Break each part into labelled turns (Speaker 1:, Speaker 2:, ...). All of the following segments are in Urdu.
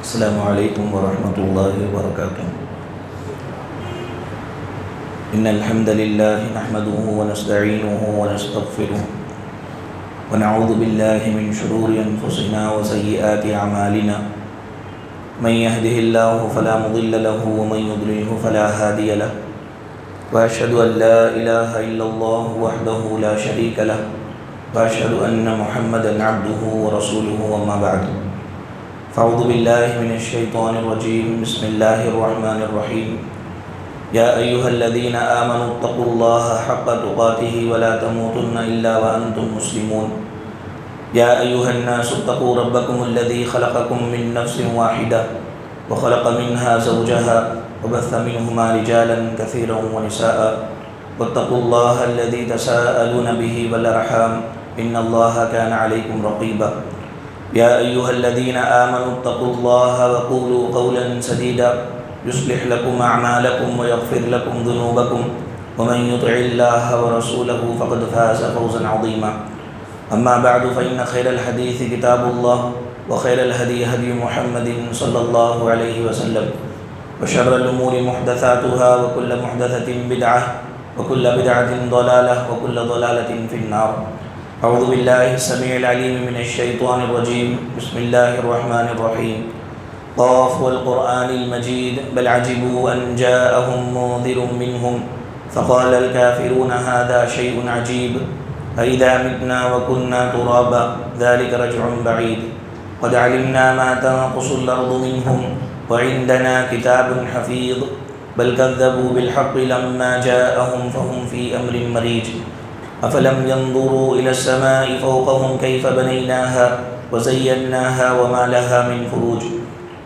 Speaker 1: السلام علیکم ورحمۃ اللہ وبرکاتہ۔ ان الحمد للہ نحمده ونستعینه ونستغفره ونعوذ باللہ من شرور انفسنا وسیئات اعمالنا من يهده الله فلا مضل له ومن يضلله فلا هادي له واشهد ان لا اله الا الله وحده لا شريك له واشهد ان محمدا عبده ورسوله وما بعد فاعوذ باللہ من الشیطان الرجیم بسم اللہ الرحمن الرحیم یا ایہا الذین آمنوا اتقوا اللہ حق تقاتہ ولا تموتن الا وانتم مسلمون یا ایہا الناس اتقوا ربکم الذی خلقکم من نفس واحدہ وخلق منها زوجها وبث منہما رجالا کثیرا ونساء واتقوا اللہ الذی تساءلون به والارحام ان اللہ کان علیکم رقیبا یا ایہا الذین آمنوا اتقوا اللہ وقولوا قولا سدیدا یصلح لکم اعمالکم ویغفر لکم ذنوبکم ومن یطع اللہ ورسولہ فقد فاز فوزا عظیما اما بعد فإن خیر الحدیث کتاب اللہ وخیر الہدی ہدی محمد صلی اللہ علیہ وسلم وشر الامور محدثاتها وكل محدثة بدعة وكل بدعة ضلالة وكل ضلالة في النار اعوذ باللہ السمیع العلیم من الشیطان الرجیم بسم اللہ الرحمن الرحیم قاف والقرآن المجید بل عجبوا ان جاءهم منذر منهم فقال الكافرون هذا شيء عجيب أإذا متنا وكنا ترابا ذلك رجع بعيد قد علمنا ما تنقص الأرض منهم وعندنا كتاب حفيظ بل كذبوا بالحق لما جاءهم فهم في أمر مريج أفلم ينظروا إلى السماء فوقهم كيف بنيناها وزيناها وما لها من فروج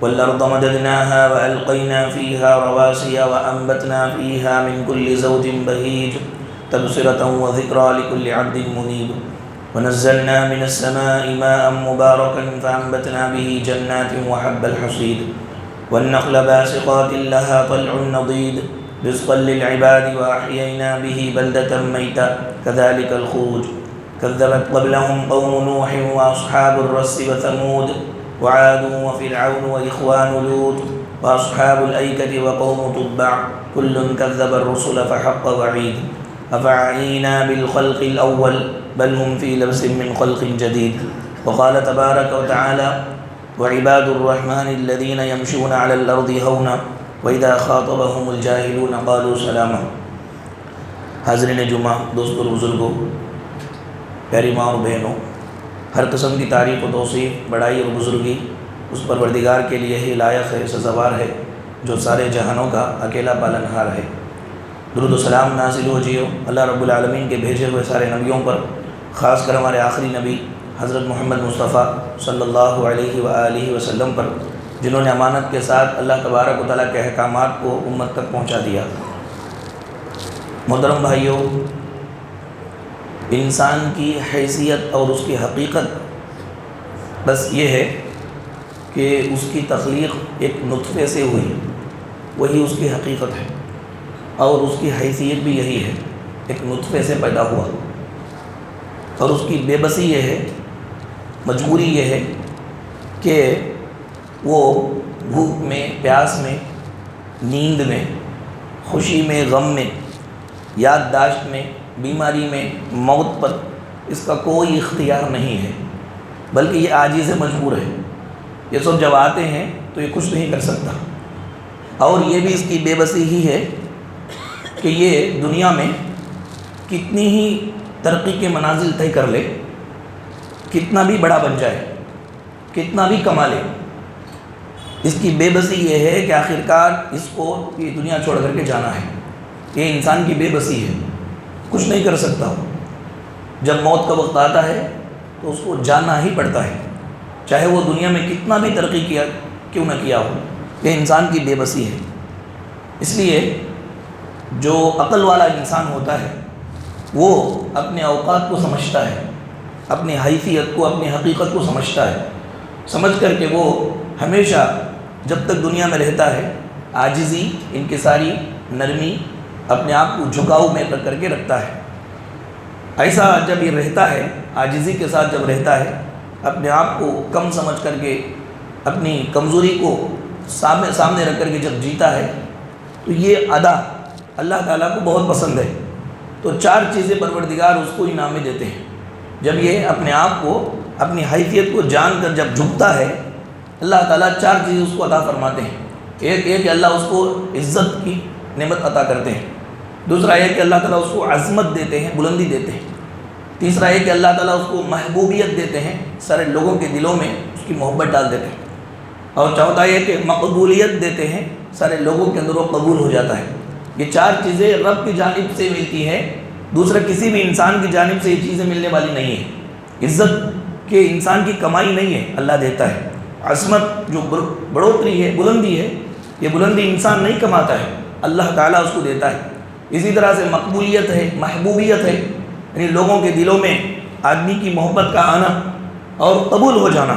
Speaker 1: والأرض مددناها وألقينا فيها رواسي وأنبتنا فيها من كل زوج بهيج تبصرة وذكرى لكل عبد منيب ونزلنا من السماء ماء مباركا فأنبتنا به جنات وحب الحصيد والنخل باسقات لها طلع نضيد رزقا للعباد وأحيينا به بلدة ميتا كذلك الخروج كذبت قبلهم قوم نوح وأصحاب الرس وثمود وعاد وفرعون وإخوان لوط وأصحاب الأيكة وقوم تبع كل كذب الرسل فحق وعيد أفعينا بالخلق الأول بل هم في لبس من خلق جديد وقال تبارك وتعالى وعباد الرحمن الذين يمشون على الأرض هونا وَإِذَا خَاطَبَهُمُ الْجَاهِلُونَ قَالُوا سَلَامًا۔ حاضرین جمعہ، دوستوں اور بزرگوں، پیاری ماں اور بہنوں، ہر قسم کی تعریف و توصیف، بڑائی اور بزرگی اس پروردگار کے لیے ہی لائق ہے، سزاوار ہے جو سارے جہانوں کا اکیلا پالنہار ہے۔ درود و سلام نازل ہو جیو اللہ رب العالمین کے بھیجے ہوئے سارے نبیوں پر، خاص کر ہمارے آخری نبی حضرت محمد مصطفیٰ صلی اللہ علیہ وآلہ وسلم پر، جنہوں نے امانت کے ساتھ اللہ تبارک و تعالیٰ کے احکامات کو امت تک پہنچا دیا۔ محترم بھائیوں، انسان کی حیثیت اور اس کی حقیقت بس یہ ہے کہ اس کی تخلیق ایک نطفے سے ہوئی، وہی اس کی حقیقت ہے، اور اس کی حیثیت بھی یہی ہے، ایک نطفے سے پیدا ہوا، اور اس کی بے بسی یہ ہے، مجبوری یہ ہے کہ وہ بھوک میں، پیاس میں، نیند میں، خوشی میں، غم میں، یادداشت میں، بیماری میں، موت پر اس کا کوئی اختیار نہیں ہے، بلکہ یہ عاجز مجبور ہے۔ یہ سب جب آتے ہیں تو یہ کچھ نہیں کر سکتا، اور یہ بھی اس کی بے بسی ہی ہے کہ یہ دنیا میں کتنی ہی ترقی کے منازل طے کر لے، کتنا بھی بڑا بن جائے، کتنا بھی کما لے، اس کی بے بسی یہ ہے کہ آخرکار اس کو یہ دنیا چھوڑ کر کے جانا ہے۔ یہ انسان کی بے بسی ہے، کچھ نہیں کر سکتا۔ جب موت کا وقت آتا ہے تو اس کو جانا ہی پڑتا ہے، چاہے وہ دنیا میں کتنا بھی ترقی کیا کیوں نہ کیا ہو۔ یہ انسان کی بے بسی ہے۔ اس لیے جو عقل والا انسان ہوتا ہے وہ اپنے اوقات کو سمجھتا ہے، اپنی حیثیت کو، اپنی حقیقت کو سمجھتا ہے، سمجھ کر کے وہ ہمیشہ جب تک دنیا میں رہتا ہے عاجزی، انکساری، نرمی، اپنے آپ کو جھکاؤ میں کر کے رکھتا ہے۔ ایسا جب یہ رہتا ہے، عاجزی کے ساتھ جب رہتا ہے، اپنے آپ کو کم سمجھ کر کے اپنی کمزوری کو سامنے رکھ کر کے جب جیتا ہے تو یہ ادا اللہ تعالیٰ کو بہت پسند ہے۔ تو 4 چیزیں پروردگار اس کو انعام میں دیتے ہیں۔ جب یہ اپنے آپ کو، اپنی حیثیت کو جان کر جب جھکتا ہے، اللہ تعالیٰ 4 چیزیں اس کو عطا فرماتے ہیں۔ ایک یہ کہ اللہ اس کو عزت کی نعمت عطا کرتے ہیں۔ دوسرا یہ کہ اللہ تعالیٰ اس کو عظمت دیتے ہیں، بلندی دیتے ہیں۔ تیسرا یہ کہ اللہ تعالیٰ اس کو محبوبیت دیتے ہیں، سارے لوگوں کے دلوں میں اس کی محبت ڈال دیتے ہیں۔ اور چوتھا یہ کہ مقبولیت دیتے ہیں، سارے لوگوں کے اندر وہ قبول ہو جاتا ہے۔ یہ 4 چیزیں رب کی جانب سے ملتی ہیں، دوسرا کسی بھی انسان کی جانب سے یہ چیزیں ملنے والی نہیں ہیں۔ عزت کے انسان کی کمائی نہیں ہے، اللہ دیتا ہے۔ عظمت جو بڑھوتری ہے، بلندی ہے، یہ بلندی انسان نہیں کماتا ہے، اللہ تعالیٰ اس کو دیتا ہے۔ اسی طرح سے مقبولیت ہے، محبوبیت ہے، یعنی لوگوں کے دلوں میں آدمی کی محبت کا آنا اور قبول ہو جانا،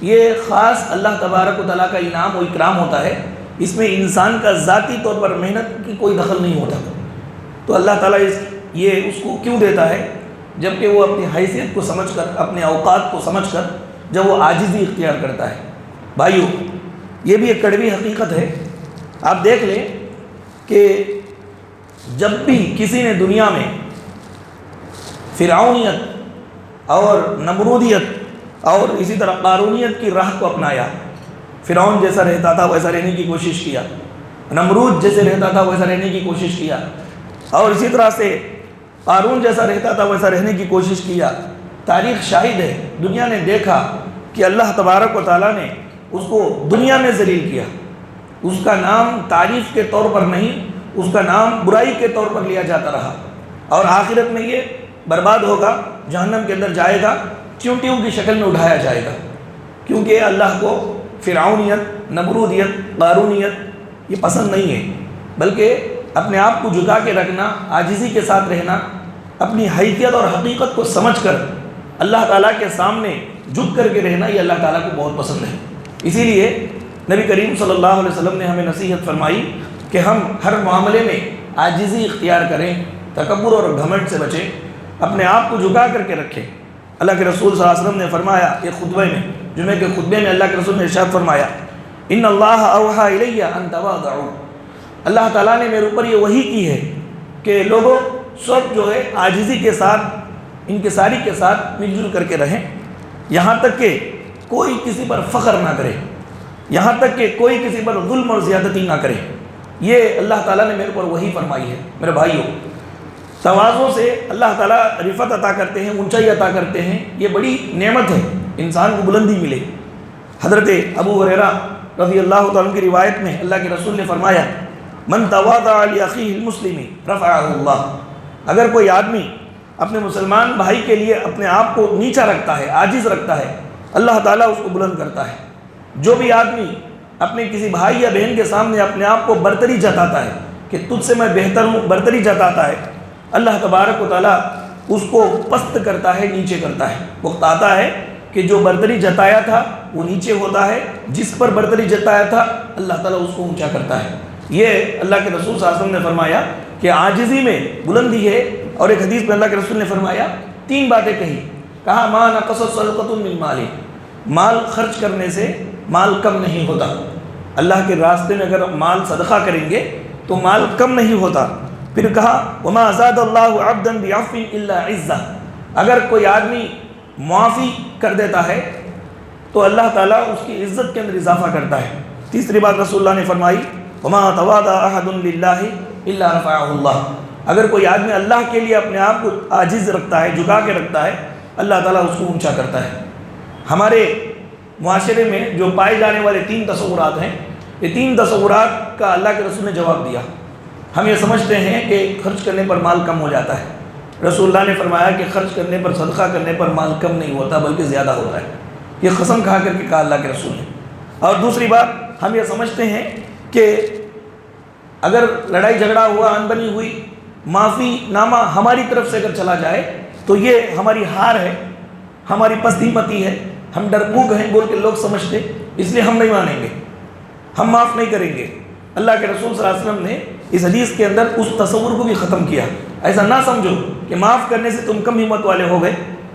Speaker 1: یہ خاص اللہ تبارک و تعالیٰ کا انعام و اکرام ہوتا ہے۔ اس میں انسان کا ذاتی طور پر محنت کی کوئی دخل نہیں ہوتا۔ تو اللہ تعالیٰ یہ اس کو کیوں دیتا ہے؟ جبکہ وہ اپنی حیثیت کو سمجھ کر، اپنے اوقات کو سمجھ کر جب وہ عاجزی اختیار کرتا ہے۔ بھائیو، یہ بھی ایک کڑوی حقیقت ہے۔ آپ دیکھ لیں کہ جب بھی کسی نے دنیا میں فرعونیت اور نمرودیت اور اسی طرح قارونیت کی راہ کو اپنایا، فرعون جیسا رہتا تھا ویسا رہنے کی کوشش کیا، نمرود جیسے رہتا تھا ویسا رہنے کی کوشش کیا، اور اسی طرح سے قارون جیسا رہتا تھا ویسا رہنے کی کوشش کیا، تاریخ شاہد ہے، دنیا نے دیکھا کہ اللہ تبارک و تعالیٰ نے اس کو دنیا میں ذلیل کیا۔ اس کا نام تعریف کے طور پر نہیں، اس کا نام برائی کے طور پر لیا جاتا رہا، اور آخرت میں یہ برباد ہوگا، جہنم کے اندر جائے گا، چیونٹیوں کی شکل میں اٹھایا جائے گا، کیونکہ اللہ کو فرعونیت، نمرودیت، قارونیت یہ پسند نہیں ہے، بلکہ اپنے آپ کو جھکا کے رکھنا، عاجزی کے ساتھ رہنا، اپنی حیثیت اور حقیقت کو سمجھ کر اللہ تعالیٰ کے سامنے جھک کر کے رہنا، یہ اللہ تعالیٰ کو بہت پسند ہے۔ اسی لیے نبی کریم صلی اللہ علیہ وسلم نے ہمیں نصیحت فرمائی کہ ہم ہر معاملے میں عاجزی اختیار کریں، تکبر اور گھمنڈ سے بچیں، اپنے آپ کو جھکا کر کے رکھیں۔ اللہ کے رسول صلی اللہ علیہ وسلم نے فرمایا ایک خطبے میں، جمعے کے خطبے میں اللہ کے رسول نے ارشاد فرمایا، ان اللہ اوحی الی ان تواضعوا، اللہ تعالیٰ نے میرے اوپر یہ وحی کی ہے کہ لوگوں سب جو ہے عاجزی کے ساتھ، انکساری کے ساتھ مل جل کر کے رہیں، یہاں تک کہ کوئی کسی پر فخر نہ کرے، یہاں تک کہ کوئی کسی پر ظلم اور زیادتی نہ کرے۔ یہ اللہ تعالیٰ نے میرے پر وحی فرمائی ہے۔ میرے بھائیوں، تواضع سے اللہ تعالیٰ رفعت عطا کرتے ہیں، اونچائی عطا کرتے ہیں، یہ بڑی نعمت ہے، انسان کو بلندی ملے۔ حضرت ابو ہریرہ رضی اللہ تعالیٰ کی روایت میں اللہ کے رسول نے فرمایا، من تواضع لاخیہ المسلم رفعہ اللہ، اگر کوئی آدمی اپنے مسلمان بھائی کے لیے اپنے آپ کو نیچا رکھتا ہے، عاجز رکھتا ہے، اللہ تعالیٰ اس کو بلند کرتا ہے۔ جو بھی آدمی اپنے کسی بھائی یا بہن کے سامنے اپنے آپ کو برتری جتاتا ہے کہ تجھ سے میں بہتر ہوں، برتری جتاتا ہے، اللہ تبارک و تعالیٰ اس کو پست کرتا ہے، نیچے کرتا ہے۔ وقت آتا ہے کہ جو برتری جتایا تھا وہ نیچے ہوتا ہے، جس پر برتری جتایا تھا اللہ تعالیٰ اس کو اونچا کرتا ہے۔ یہ اللہ کے رسول صلی اللہ علیہ وسلم نے فرمایا کہ عاجزی میں بلندی ہے۔ اور ایک حدیث میں اللہ کے رسول نے فرمایا، 3 باتیں کہی، کہا ما نقصت صدقۃ من مال، مال خرچ کرنے سے مال کم نہیں ہوتا، اللہ کے راستے میں اگر مال صدقہ کریں گے تو مال کم نہیں ہوتا۔ پھر کہا وما زاد اللہ عبدا بعفو الا عزہ، اگر کوئی آدمی معافی کر دیتا ہے تو اللہ تعالیٰ اس کی عزت کے اندر اضافہ کرتا ہے۔ تیسری بات رسول اللہ نے فرمائی وما تواضع احد للہ الا رفعہ اللہ، اگر کوئی آدمی اللہ کے لیے اپنے آپ کو عاجز رکھتا ہے، جھکا کے رکھتا ہے، اللہ تعالیٰ اس کو اونچا کرتا ہے۔ ہمارے معاشرے میں جو پائے جانے والے 3 تصورات ہیں، یہ 3 تصورات کا اللہ کے رسول نے جواب دیا۔ ہم یہ سمجھتے ہیں کہ خرچ کرنے پر مال کم ہو جاتا ہے، رسول اللہ نے فرمایا کہ خرچ کرنے پر، صدقہ کرنے پر مال کم نہیں ہوتا بلکہ زیادہ ہوتا ہے، یہ قسم کھا کر کے کہا اللہ کے رسول نے۔ اور دوسری بات ہم یہ سمجھتے ہیں کہ اگر لڑائی جھگڑا ہوا، انبنی ہوئی، معافی نامہ ہماری طرف سے اگر چلا جائے تو یہ ہماری ہار ہے، ہماری پست ہمتی ہے، ہم ڈرپوک ہیں بول کے لوگ سمجھتے، اس لیے ہم نہیں مانیں گے، ہم معاف نہیں کریں گے۔ اللہ کے رسول صلی اللہ علیہ وسلم نے اس حدیث کے اندر اس تصور کو بھی ختم کیا۔ ایسا نہ سمجھو کہ معاف کرنے سے تم کم ہمت والے ہو گئے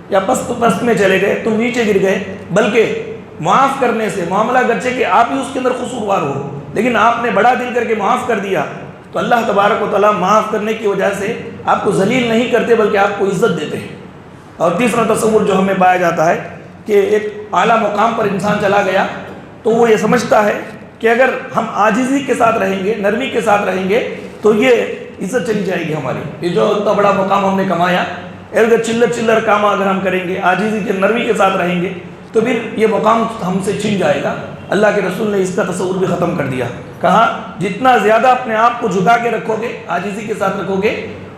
Speaker 1: یا پست میں چلے گئے، تم نیچے گر گئے، بلکہ معاف کرنے سے معاملہ گرچہ کہ آپ ہی اس کے اندر قصوروار ہو، لیکن آپ نے بڑا دل کر کے معاف کر دیا تو اللہ تبارک و تعالیٰ معاف کرنے کی وجہ سے آپ کو ذلیل نہیں کرتے بلکہ آپ کو عزت دیتے ہیں۔ اور تیسرا تصور جو ہمیں پایا جاتا ہے کہ ایک اعلیٰ مقام پر انسان چلا گیا تو وہ یہ سمجھتا ہے کہ اگر ہم عاجزی کے ساتھ رہیں گے، نرمی کے ساتھ رہیں گے تو یہ عزت چلی جائے گی ہماری، یہ جو اتنا بڑا مقام ہم نے کمایا، اگر چلر کام اگر ہم کریں گے، عاجزی کے نرمی کے ساتھ رہیں گے تو پھر یہ مقام ہم سے چھن جائے گا۔ اللہ کے رسول نے اس کا تصور بھی ختم کر دیا، کہا جتنا زیادہ اپنے آپ کو جھکا کے رکھو گے، عاجزی کے ساتھ رکھو گے،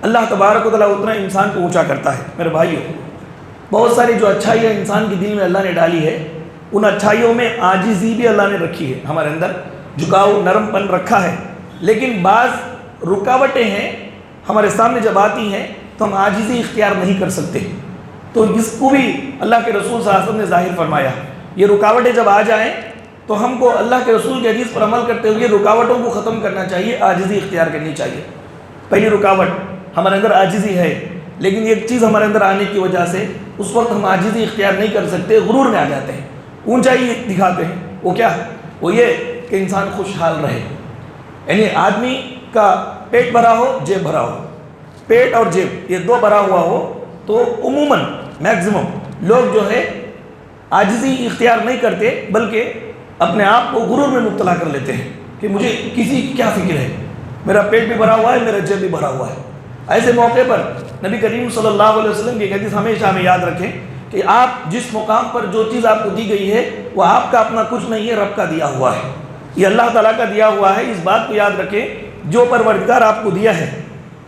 Speaker 1: اللہ تبارک و تعالیٰ اتنا انسان کو اونچا کرتا ہے۔ میرے بھائیو، بہت ساری جو اچھائیاں انسان کے دل میں اللہ نے ڈالی ہے، ان اچھائیوں میں عاجزی بھی اللہ نے رکھی ہے، ہمارے اندر جھکاؤ نرم پن رکھا ہے، لیکن بعض رکاوٹیں ہیں ہمارے سامنے جب آتی ہیں تو ہم عاجزی اختیار نہیں کر سکتے، تو اس کو بھی اللہ کے رسول صلی اللہ علیہ وسلم نے ظاہر فرمایا۔ یہ رکاوٹیں جب آ جائیں تو ہم کو اللہ کے رسول کے حدیث پر عمل کرتے ہوئے رکاوٹوں کو ختم کرنا چاہیے، عاجزی اختیار کرنی چاہیے۔ پہلی رکاوٹ ہمارے اندر عاجزی ہے، لیکن ایک چیز ہمارے اندر آنے کی وجہ سے اس وقت ہم عاجزی اختیار نہیں کر سکتے، غرور میں آ جاتے ہیں، اونچائی دکھاتے ہیں۔ وہ کیا؟ وہ یہ کہ انسان خوشحال رہے، یعنی آدمی کا پیٹ بھرا ہو، جیب بھرا ہو، پیٹ اور جیب یہ دو بھرا ہوا ہو تو عموماً میکزیمم لوگ جو ہے عاجزی اختیار نہیں کرتے بلکہ اپنے آپ کو غرور میں مبتلا کر لیتے ہیں کہ مجھے کسی کی کیا فکر ہے، میرا پیٹ بھی بھرا ہوا ہے، میرا جیب بھی بھرا ہوا ہے۔ ایسے موقع پر نبی کریم صلی اللہ علیہ وسلم کی حدیث ہمیشہ ہمیں یاد رکھیں کہ آپ جس مقام پر جو چیز آپ کو دی گئی ہے وہ آپ کا اپنا کچھ نہیں ہے، رب کا دیا ہوا ہے، یہ اللہ تعالیٰ کا دیا ہوا ہے۔ اس بات کو یاد رکھیں، جو پروردگار آپ کو دیا ہے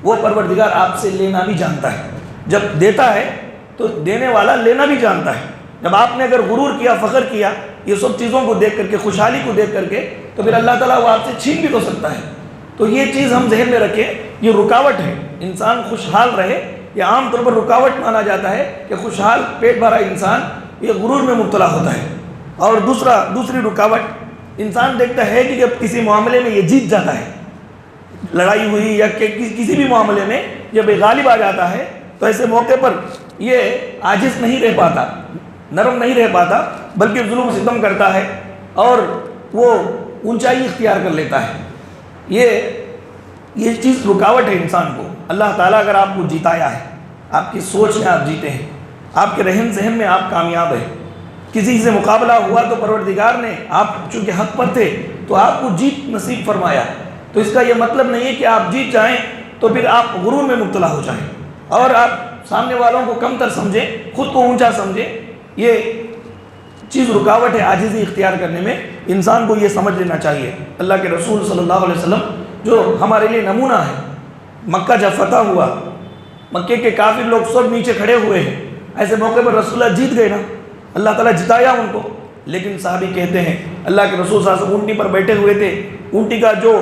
Speaker 1: وہ پروردگار آپ سے لینا بھی جانتا ہے، جب دیتا ہے تو دینے والا لینا بھی جانتا ہے۔ جب آپ نے اگر غرور کیا، فخر کیا یہ سب چیزوں کو دیکھ کر کے، خوشحالی کو دیکھ کر کے، تو پھر اللہ تعالیٰ وہ آپ سے چھین بھی تو سکتا ہے۔ تو یہ چیز ہم ذہن میں رکھیں، یہ رکاوٹ ہے، انسان خوشحال رہے، یہ عام طور پر رکاوٹ مانا جاتا ہے کہ خوشحال پیٹ بھرا انسان یہ غرور میں مبتلا ہوتا ہے۔ اور دوسری رکاوٹ، انسان دیکھتا ہے کہ جب کسی معاملے میں یہ جیت جاتا ہے، لڑائی ہوئی یا کسی بھی معاملے میں جب یہ غالب آ جاتا ہے تو ایسے موقع پر یہ عاجز نہیں رہ پاتا، نرم نہیں رہ پاتا، بلکہ ظلم و ستم کرتا ہے اور وہ اونچائی اختیار کر لیتا ہے۔ یہ چیز رکاوٹ ہے انسان کو۔ اللہ تعالیٰ اگر آپ کو جیتایا ہے، آپ کی سوچ میں آپ جیتے ہیں، آپ کے رہن سہن میں آپ کامیاب ہیں، کسی سے مقابلہ ہوا تو پروردگار نے، آپ چونکہ حق پر تھے تو آپ کو جیت نصیب فرمایا، تو اس کا یہ مطلب نہیں ہے کہ آپ جیت جائیں تو پھر آپ غرور میں مبتلا ہو جائیں اور آپ سامنے والوں کو کم تر سمجھیں، خود کو اونچا سمجھیں۔ یہ چیز رکاوٹ ہے عاجزی اختیار کرنے میں، انسان کو یہ سمجھ لینا چاہیے۔ اللہ کے رسول صلی اللہ علیہ وسلم جو ہمارے لیے نمونہ ہے، مکہ جب فتح ہوا، مکے کے کافر لوگ سب نیچے کھڑے ہوئے ہیں، ایسے موقع پر رسول اللہ جیت گئے نا، اللہ تعالیٰ جتایا ان کو، لیکن صحابی کہتے ہیں اللہ کے رسول صلی اللہ علیہ وسلم اونٹی پر بیٹھے ہوئے تھے، اونٹی کا جو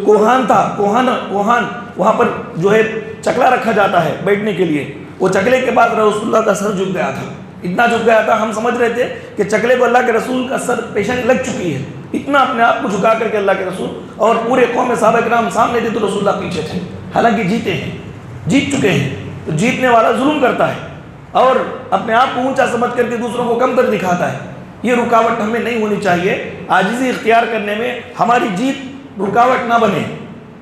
Speaker 1: کوہان تھا، کوہان وہاں پر جو ہے چکلا رکھا جاتا ہے بیٹھنے کے لیے، وہ چکلے کے بعد رسول اللہ کا سر جھک گیا تھا، اتنا جھک گیا تھا ہم سمجھ رہے تھے کہ چکلے کو اللہ کے رسول کا سر پیشانی لگ چکی ہے، اتنا اپنے آپ کو جھکا کر کے اللہ کے رسول، اور پورے قوم صحابہ کرام سامنے تھے تو رسول اللہ پیچھے تھے، حالانکہ جیتے ہیں، جیت چکے ہیں۔ تو جیتنے والا ظلم کرتا ہے اور اپنے آپ کو اونچا سمجھ کر کے دوسروں کو کم تر دکھاتا ہے، یہ رکاوٹ ہمیں نہیں ہونی چاہیے۔ عاجزی اختیار کرنے میں ہماری جیت رکاوٹ نہ بنے۔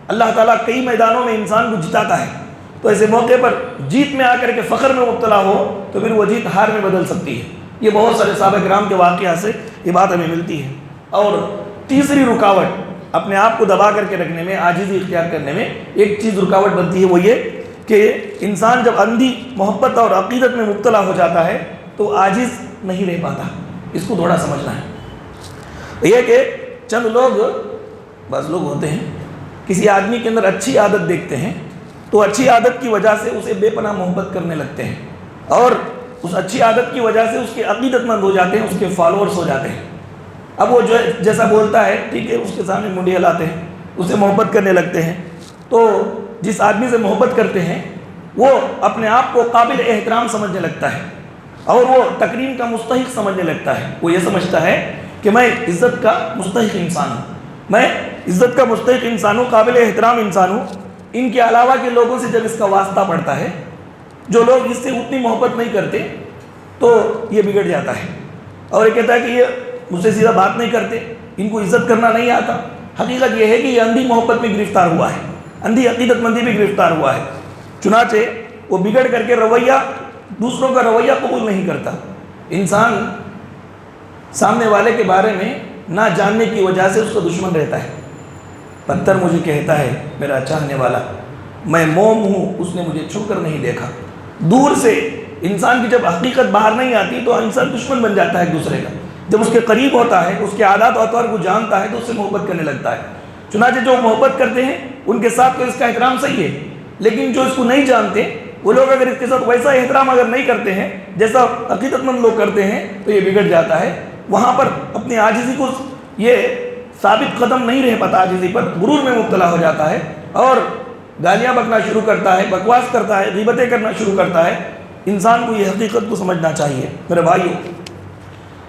Speaker 1: اللہ تعالیٰ کئی میدانوں میں انسان کو جتاتا ہے، تو ایسے موقع پر جیت میں آ کر کے فخر میں مبتلا ہو تو پھر وہ جیت ہار میں بدل سکتی ہے۔ یہ بہت سارے صحابہ کرام کے واقعات سے یہ بات ہمیں ملتی ہے۔ اور تیسری رکاوٹ اپنے آپ کو دبا کر کے رکھنے میں، عاجزی اختیار کرنے میں ایک چیز رکاوٹ بنتی ہے، وہ یہ کہ انسان جب اندھی محبت اور عقیدت میں مبتلا ہو جاتا ہے تو عاجز نہیں رہ پاتا۔ اس کو تھوڑا سمجھنا ہے، یہ کہ چند لوگ، بعض لوگ ہوتے ہیں کسی آدمی کے اندر اچھی عادت دیکھتے ہیں تو اچھی عادت کی وجہ سے اسے بے پناہ محبت کرنے لگتے ہیں، اور اس اچھی عادت کی وجہ سے اس کے عقیدت مند ہو جاتے ہیں، اس کے فالوورز ہو جاتے ہیں۔ اب وہ جو جیسا بولتا ہے ٹھیک ہے، اس کے سامنے منڈی ہلاتے ہیں، اسے محبت کرنے لگتے ہیں۔ تو جس آدمی سے محبت کرتے ہیں وہ اپنے آپ کو قابل احترام سمجھنے لگتا ہے اور وہ تکریم کا مستحق سمجھنے لگتا ہے۔ وہ یہ سمجھتا ہے کہ میں عزت کا مستحق انسان ہوں، میں عزت کا مستحق انسان ہوں، قابل احترام انسان ہوں۔ ان کے علاوہ کے لوگوں سے جب اس کا واسطہ پڑتا ہے، جو لوگ اس سے اتنی محبت نہیں کرتے، تو یہ بگڑ جاتا ہے، اور یہ کہتا ہے کہ یہ مجھ سے سیدھا بات نہیں کرتے، ان کو عزت کرنا نہیں آتا۔ حقیقت یہ ہے کہ یہ اندھی محبت میں گرفتار ہوا ہے، اندھی عقیدت مندی میں گرفتار ہوا ہے۔ چنانچہ وہ بگڑ کر کے رویہ، دوسروں کا رویہ قبول نہیں کرتا۔ انسان سامنے والے کے بارے میں نہ جاننے کی وجہ سے اس کا دشمن رہتا ہے۔ پتھر مجھے کہتا ہے میرا چاہنے والا، میں موم ہوں اس نے مجھے چھو کر نہیں دیکھا۔ دور سے انسان کی جب حقیقت باہر نہیں آتی تو انسان دشمن بن جاتا ہے ایک دوسرے کا۔ جب اس کے قریب ہوتا ہے، اس کے عادات و اطوار کو جانتا ہے تو اس سے محبت کرنے لگتا ہے۔ چنانچہ جو محبت کرتے ہیں ان کے ساتھ تو اس کا احترام صحیح ہے، لیکن جو اس کو نہیں جانتے وہ لوگ اگر اس کے ساتھ ویسا احترام اگر نہیں کرتے ہیں جیسا عقیدت مند لوگ کرتے ہیں تو یہ بگڑ جاتا ہے۔ وہاں پر اپنی عاجزی کو یہ ثابت قدم نہیں رہ پاتا، عاجزی پر غرور میں مبتلا ہو جاتا ہے اور گالیاں بکنا شروع کرتا ہے، بکواس کرتا ہے، غیبتیں کرنا شروع کرتا ہے۔ انسان کو یہ حقیقت کو سمجھنا چاہیے۔ میرے بھائیو،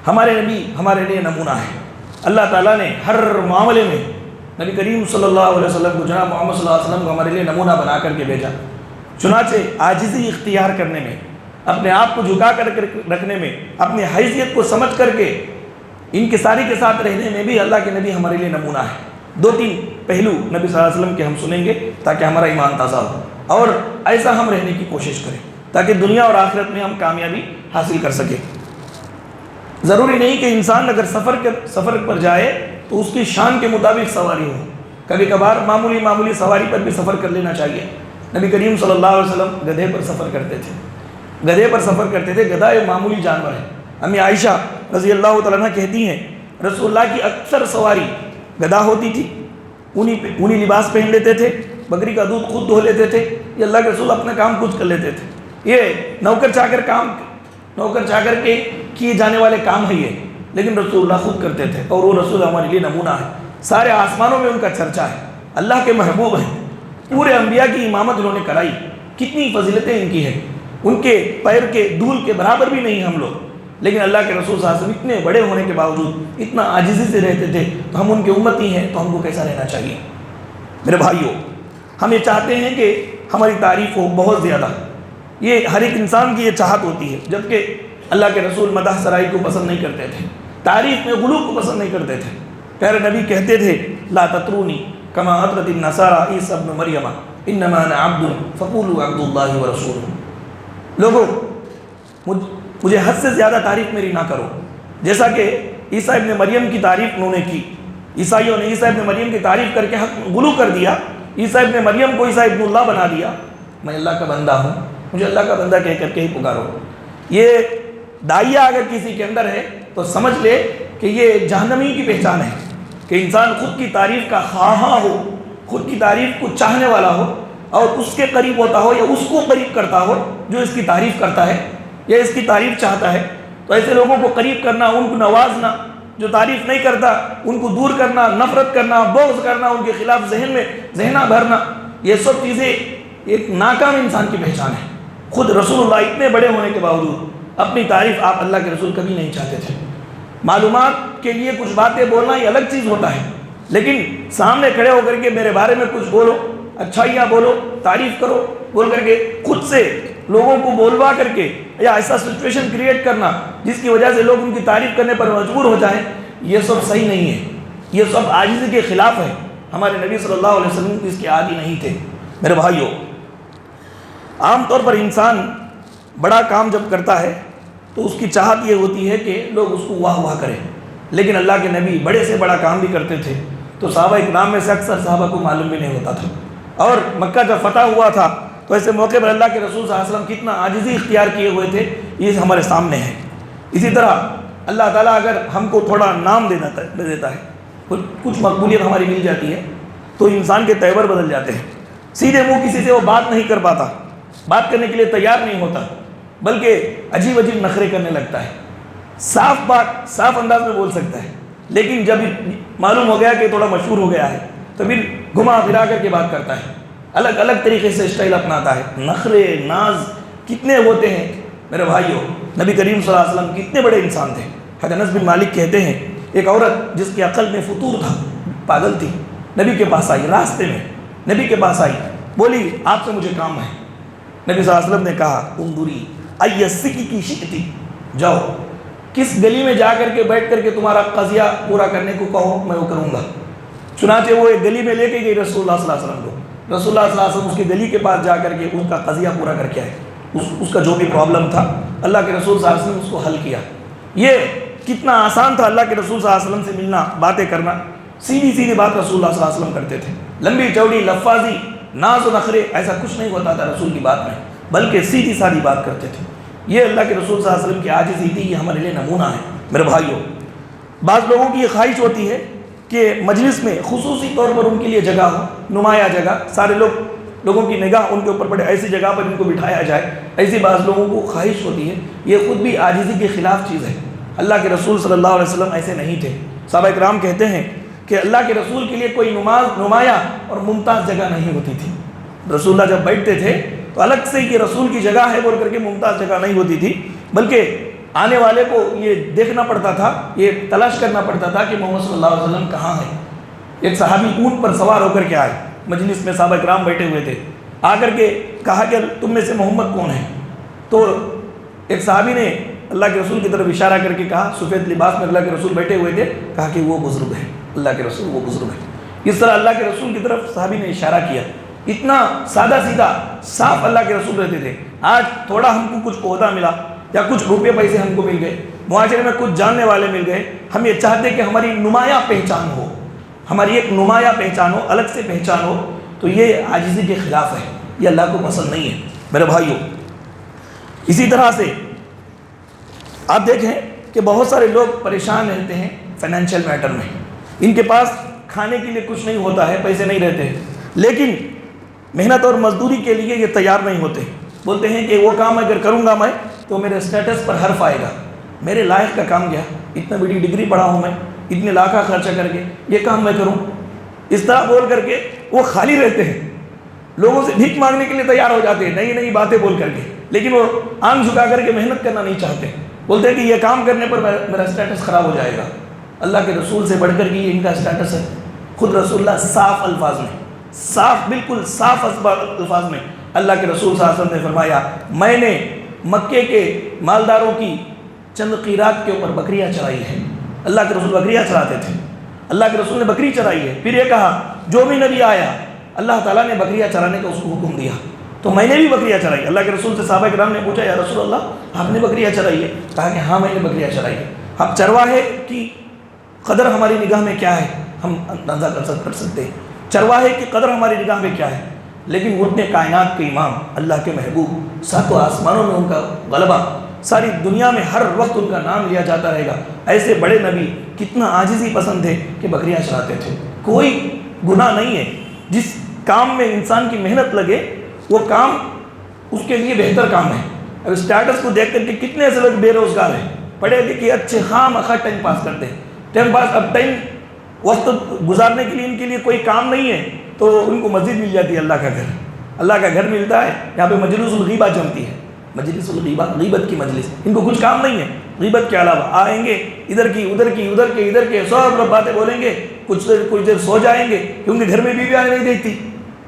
Speaker 1: ہمارے نبی ہمارے لیے نمونہ ہے۔ اللہ تعالیٰ نے ہر معاملے میں نبی کریم صلی اللہ علیہ وسلم کو، جناب محمد صلی اللہ علیہ وسلم کو ہمارے لیے نمونہ بنا کر کے بھیجا۔ چنانچہ عاجزی اختیار کرنے میں، اپنے آپ کو جھکا کر رکھنے میں، اپنی حیثیت کو سمجھ کر کے انکساری کے ساتھ رہنے میں بھی اللہ کے نبی ہمارے لیے نمونہ ہے۔ 2-3 پہلو نبی صلی اللہ علیہ وسلم کے ہم سنیں گے تاکہ ہمارا ایمان تازہ ہو اور ایسا ہم رہنے کی کوشش کریں تاکہ دنیا اور آخرت میں ہم کامیابی حاصل کر سکیں۔ ضروری نہیں کہ انسان اگر سفر پر جائے تو اس کی شان کے مطابق سواری ہو، کبھی کبھار معمولی سواری پر بھی سفر کر لینا چاہیے۔ نبی کریم صلی اللہ علیہ وسلم گدھے پر سفر کرتے تھے۔ گدھا ایک معمولی جانور ہے۔ امی عائشہ رضی اللہ تعالیٰ عنہ کہتی ہیں رسول اللہ کی اکثر سواری گدھا ہوتی تھی، اونی لباس پہن لیتے تھے، بکری کا دودھ خود دھو لیتے تھے، یہ اللہ کے رسول اپنا کام خود کر لیتے تھے۔ یہ نوکر چاکر کے کیے جانے والے کام ہے یہ، لیکن رسول اللہ خود کرتے تھے اور وہ رسول ہمارے لیے نمونہ ہے۔ سارے آسمانوں میں ان کا چرچا ہے، اللہ کے محبوب ہیں، پورے انبیاء کی امامت انہوں نے کرائی، کتنی فضیلتیں ان کی ہیں، ان کے پیر کے دھول کے برابر بھی نہیں ہم لوگ، لیکن اللہ کے رسول صلی اللہ علیہ وسلم اتنے بڑے ہونے کے باوجود اتنا عاجزی سے رہتے تھے، تو ہم ان کے امتی ہیں تو ہم کو کیسا رہنا چاہیے؟ میرے بھائیوں، ہم یہ چاہتے ہیں کہ ہماری تعریف ہو بہت زیادہ، یہ ہر ایک انسان کی یہ چاہت ہوتی ہے، جبکہ اللہ کے رسول مدح سرائی کو پسند نہیں کرتے تھے، تعریف میں غلو کو پسند نہیں کرتے تھے۔ پیارے نبی کہتے تھے لا تطرونی کما اطرت النصارى عیسی ابن مریم انما انا عبد فقولوا عبد اللہ ورسولہ۔ لوگوں، مجھے حد سے زیادہ تعریف میری نہ کرو، جیسا کہ عیسیٰ ابن مریم کی تعریف انہوں نے کی، عیسائیوں نے عیسیٰ ابن مریم کی تعریف کر کے غلو کر دیا، عیسیٰ ابن مریم کو عیسیٰ ابن اللہ بنا دیا۔ میں اللہ کا بندہ ہوں، مجھے اللہ کا بندہ کہہ کر کے ہی پکارو۔ یہ داعیہ اگر کسی کے اندر ہے تو سمجھ لے کہ یہ جہنمی کی پہچان ہے، کہ انسان خود کی تعریف کا خواہاں ہو، خود کی تعریف کو چاہنے والا ہو اور اس کے قریب ہوتا ہو یا اس کو قریب کرتا ہو جو اس کی تعریف کرتا ہے یا اس کی تعریف چاہتا ہے۔ تو ایسے لوگوں کو قریب کرنا، ان کو نوازنا، جو تعریف نہیں کرتا ان کو دور کرنا، نفرت کرنا، بغض کرنا، ان کے خلاف ذہن میں ذہنہ بھرنا، یہ سب چیزیں ایک ناکام انسان کی پہچان ہے۔ خود رسول اللہ اتنے بڑے ہونے کے باوجود اپنی تعریف آپ اللہ کے رسول کبھی نہیں چاہتے تھے۔ معلومات کے لیے کچھ باتیں بولنا یہ الگ چیز ہوتا ہے، لیکن سامنے کھڑے ہو کر کے میرے بارے میں کچھ بولو، اچھائیاں بولو، تعریف کرو بول کر کے خود سے لوگوں کو بولوا کر کے یا ایسا سچویشن کریٹ کرنا جس کی وجہ سے لوگ ان کی تعریف کرنے پر مجبور ہو جائیں، یہ سب صحیح نہیں ہے، یہ سب عاجزی کے خلاف ہے۔ ہمارے نبی صلی اللہ علیہ وسلم اس کے عادی نہیں تھے۔ میرے بھائیوں، عام طور پر انسان بڑا کام جب کرتا ہے تو اس کی چاہت یہ ہوتی ہے کہ لوگ اس کو واہ واہ کریں، لیکن اللہ کے نبی بڑے سے بڑا کام بھی کرتے تھے تو صحابہ اکرام میں سے اکثر صحابہ کو معلوم بھی نہیں ہوتا تھا۔ اور مکہ جب فتح ہوا تھا تو ایسے موقع پر اللہ کے رسول صلی اللہ علیہ وسلم کتنا عاجزی اختیار کیے ہوئے تھے، یہ ہمارے سامنے ہے۔ اسی طرح اللہ تعالیٰ اگر ہم کو تھوڑا نام دے دیتا ہے، کچھ مقبولیت ہماری مل جاتی ہے تو انسان کے تیور بدل جاتے ہیں۔ سیدھے منہ کسی سے وہ بات نہیں کر پاتا، بات کرنے کے لیے تیار نہیں ہوتا، بلکہ عجیب عجیب نخرے کرنے لگتا ہے۔ صاف بات صاف انداز میں بول سکتا ہے، لیکن جب معلوم ہو گیا کہ تھوڑا مشہور ہو گیا ہے تو پھر گھما پھرا کر کے بات کرتا ہے، الگ الگ طریقے سے اسٹائل اپناتا ہے۔ نخرے ناز کتنے ہوتے ہیں میرے بھائیوں۔ نبی کریم صلی اللہ علیہ وسلم کتنے بڑے انسان تھے۔ حضرت انس بن مالک کہتے ہیں ایک عورت جس کی عقل میں فطور تھا، پاگل تھی، نبی کے پاس آئی، راستے میں نبی کے پاس آئی، بولی آپ سے مجھے کام ہے۔ نبی صلی اللہ علیہ وسلم نے کہا انظری ایسکی کی شئتی، جاؤ کس گلی میں جا کر کے بیٹھ کر کے تمہارا قضیہ پورا کرنے کو کہو میں وہ کروں گا۔ چنانچہ وہ ایک گلی میں لے کے گئی رسول اللہ صلی اللہ علیہ وسلم کو، رسول اللہ صلی اللہ علیہ وسلم اس کی گلی کے پاس جا کر کے اس کا قضیہ پورا کر کے آئے، اس کا جو بھی پرابلم تھا اللہ کے رسول صلی اللہ علیہ وسلم نے اس کو حل کیا۔ یہ کتنا آسان تھا اللہ کے رسول صلی اللہ علیہ وسلم سے ملنا، باتیں کرنا، سیدھی سیدھی بات رسول اللہ صلی اللہ علیہ وسلم کرتے تھے، لمبی چوڑی لفاظی ناز و نخرے ایسا کچھ نہیں ہوتا تھا رسول کی بات میں، بلکہ سیدھی سادھی بات کرتے تھے۔ یہ اللہ کے رسول صلی اللہ علیہ وسلم کی عاجزی تھی، یہ ہمارے لیے نمونہ ہے میرے بھائیوں۔ بعض لوگوں کی یہ خواہش ہوتی ہے کہ مجلس میں خصوصی طور پر ان کے لیے جگہ ہو، نمایاں جگہ، سارے لوگوں کی نگاہ ان کے اوپر پڑے، ایسی جگہ پر ان کو بٹھایا جائے، ایسی بعض لوگوں کو خواہش ہوتی ہے۔ یہ خود بھی عاجزی کے خلاف چیز ہے۔ اللہ کے رسول صلی اللہ علیہ وسلم ایسے نہیں تھے۔ صحابہ کرام کہتے ہیں کہ اللہ کے رسول کے لیے کوئی نمایاں اور ممتاز جگہ نہیں ہوتی تھی۔ رسول اللہ جب بیٹھتے تھے تو الگ سے یہ رسول کی جگہ ہے بول کر کے ممتاز جگہ نہیں ہوتی تھی، بلکہ آنے والے کو یہ دیکھنا پڑتا تھا، یہ تلاش کرنا پڑتا تھا کہ محمد صلی اللہ علیہ وسلم کہاں ہے۔ ایک صحابی اونٹ پر سوار ہو کر کے آئے، مجلس میں صحابہ کرام بیٹھے ہوئے تھے، آ کر کے کہا کہ تم میں سے محمد کون ہے؟ تو ایک صحابی نے اللہ کے رسول کی طرف اشارہ کر کے کہا، سفید لباس میں اللہ کے رسول بیٹھے ہوئے تھے، کہا کہ وہ بزرگ ہے، اللہ کے رسول وہ بزرگ ہے۔ اس طرح اللہ کے رسول کی طرف صحابی نے اشارہ کیا۔ اتنا سادہ سیدھا صاف اللہ کے رسول رہتے تھے۔ آج تھوڑا ہم کو کچھ عہدہ ملا یا کچھ روپے پیسے ہم کو مل گئے، معاشرے میں کچھ جاننے والے مل گئے، ہم یہ چاہتے کہ ہماری نمایاں پہچان ہو، ہماری ایک نمایاں پہچان ہو، الگ سے پہچان ہو، تو یہ عاجزی کے خلاف ہے، یہ اللہ کو پسند نہیں ہے میرے بھائیوں۔ اسی طرح سے آپ دیکھیں کہ بہت سارے لوگ پریشان رہتے ہیں فائنینشیل میٹر میں، ان کے پاس کھانے کے لیے کچھ نہیں ہوتا ہے، پیسے نہیں رہتے، لیکن محنت اور مزدوری کے لیے یہ تیار نہیں ہوتے، بولتے ہیں کہ وہ کام اگر کروں گا میں تو میرے اسٹیٹس پر حرف آئے گا، میرے لائق کا کام کیا، اتنا بڑی ڈگری پڑھا ہوں میں، اتنے لاکھوں خرچہ کر کے یہ کام میں کروں، اس طرح بول کر کے وہ خالی رہتے ہیں، لوگوں سے بھیک مانگنے کے لیے تیار ہو جاتے ہیں نئی نئی باتیں بول کر کے، لیکن وہ آنکھ جھکا کر کے محنت کرنا نہیں چاہتے، بولتے ہیں کہ یہ کام کرنے پر میرا اسٹیٹس خراب ہو جائے گا۔ اللہ کے رسول سے بڑھ کر کے یہ ان کا اسٹیٹس ہے۔ خود رسول اللہ صاف الفاظ میں، صاف بالکل صاف الفاظ میں اللہ کے رسول صلی اللہ علیہ وسلم نے فرمایا، میں نے مکے کے مالداروں کی چند قیرات کے اوپر بکریاں چرائی ہیں۔ اللہ کے رسول بکریاں چراتے تھے، اللہ کے رسول نے بکری چرائی ہے۔ پھر یہ کہا جو بھی نبی آیا اللہ تعالیٰ نے بکریاں چرانے کا اس کو حکم دیا، تو میں نے بھی بکریاں چرائی۔ اللہ کے رسول سے صحابہ کرام نے پوچھا یا رسول اللہ آپ نے بکریاں چرائی ہے؟ کہا کہ ہاں میں نے بکریاں چرائی ہے۔ اب چرواہے کی قدر ہماری نگاہ میں کیا ہے ہم اندازہ کر سکتے ہیں، چرواہے کی قدر ہماری نگاہ میں کیا ہے، لیکن وہ اپنے کائنات کے امام اللہ کے محبوب، ساتوں آسمانوں میں ان کا غلبہ، ساری دنیا میں ہر وقت ان کا نام لیا جاتا رہے گا، ایسے بڑے نبی کتنا عاجزی پسند تھے کہ بکریاں چراتے تھے۔ کوئی گناہ نہیں ہے، جس کام میں انسان کی محنت لگے وہ کام اس کے لیے بہتر کام ہے۔ اب اسٹیٹس کو دیکھ کر کے کتنے ایسے لوگ بے روزگار ہیں، پڑھے لکھے اچھے خواہ مخواہ ٹائم پاس کرتے ہیں، ٹائم پاس اب ٹائم وقت گزارنے کے لیے ان کے لیے کوئی کام نہیں ہے تو ان کو مسجد مل جاتی ہے، اللہ کا گھر، اللہ کا گھر ملتا ہے، یہاں پہ مجلس الغیبہ جمتی ہے، مجلس الغیبہ، غیبت کی مجلس، ان کو کچھ کام نہیں ہے غیبت کے علاوہ، آئیں گے ادھر کی ادھر کی ادھر کے ادھر کے سب لوگ باتیں بولیں گے، کچھ دیر سو جائیں گے کیونکہ گھر میں بیوی آنے نہیں دیتی،